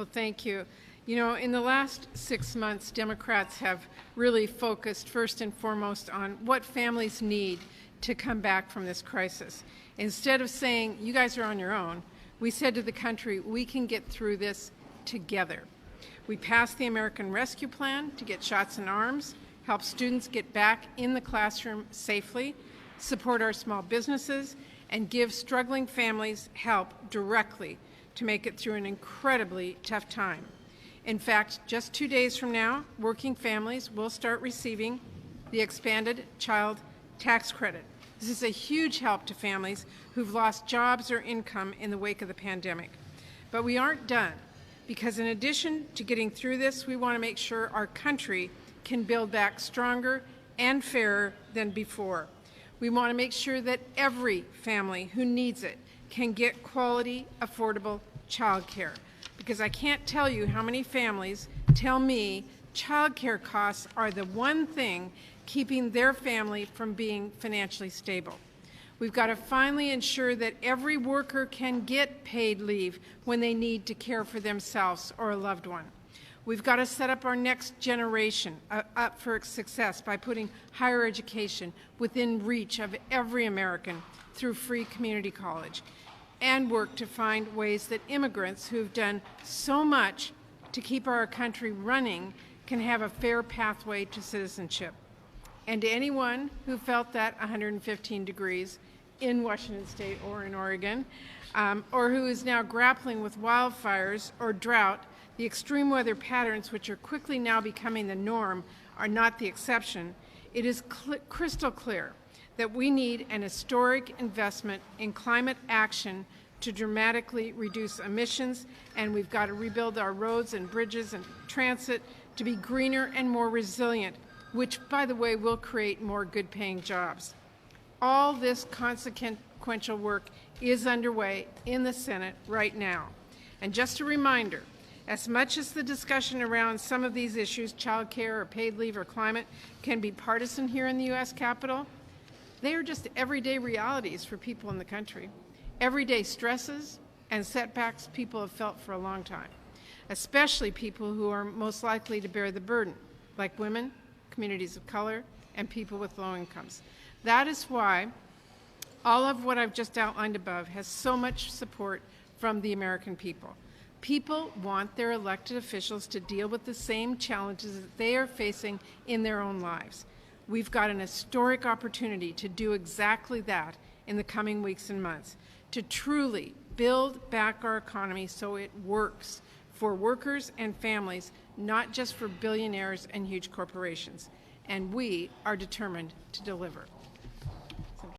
Well, thank you. You know, in the last 6 months, Democrats have really focused first and foremost on what families need to come back from this crisis. Instead of saying, you guys are on your own, we said to the country, we can get through this together. We passed the American Rescue Plan to get shots in arms, help students get back in the classroom safely, support our small businesses, and give struggling families help directly to make it through an incredibly tough time. In fact, just 2 days from now, working families will start receiving the expanded child tax credit. This is a huge help to families who've lost jobs or income in the wake of the pandemic. But we aren't done, because in addition to getting through this, we want to make sure our country can build back stronger and fairer than before. We want to make sure that every family who needs it can get quality, affordable childcare. Because I can't tell you how many families tell me childcare costs are the one thing keeping their family from being financially stable. We've got to finally ensure that every worker can get paid leave when they need to care for themselves or a loved one. We've got to set up our next generation up for success by putting higher education within reach of every American through free community college, and work to find ways that immigrants who've done so much to keep our country running can have a fair pathway to citizenship. And to anyone who felt that 115 degrees in Washington State or in Oregon, or who is now grappling with wildfires or drought, the extreme weather patterns, which are quickly now becoming the norm, are not the exception. It is crystal clear that we need an historic investment in climate action to dramatically reduce emissions, and we've got to rebuild our roads and bridges and transit to be greener and more resilient, which, by the way, will create more good-paying jobs. All this consequential work is underway in the Senate right now. And just a reminder, as much as the discussion around some of these issues, child care or paid leave or climate, can be partisan here in the U.S. Capitol, they are just everyday realities for people in the country. Everyday stresses and setbacks people have felt for a long time, especially people who are most likely to bear the burden, like women, communities of color, and people with low incomes. That is why all of what I've just outlined above has so much support from the American people. People want their elected officials to deal with the same challenges that they are facing in their own lives. We've got an historic opportunity to do exactly that in the coming weeks and months, to truly build back our economy so it works for workers and families, not just for billionaires and huge corporations. And we are determined to deliver.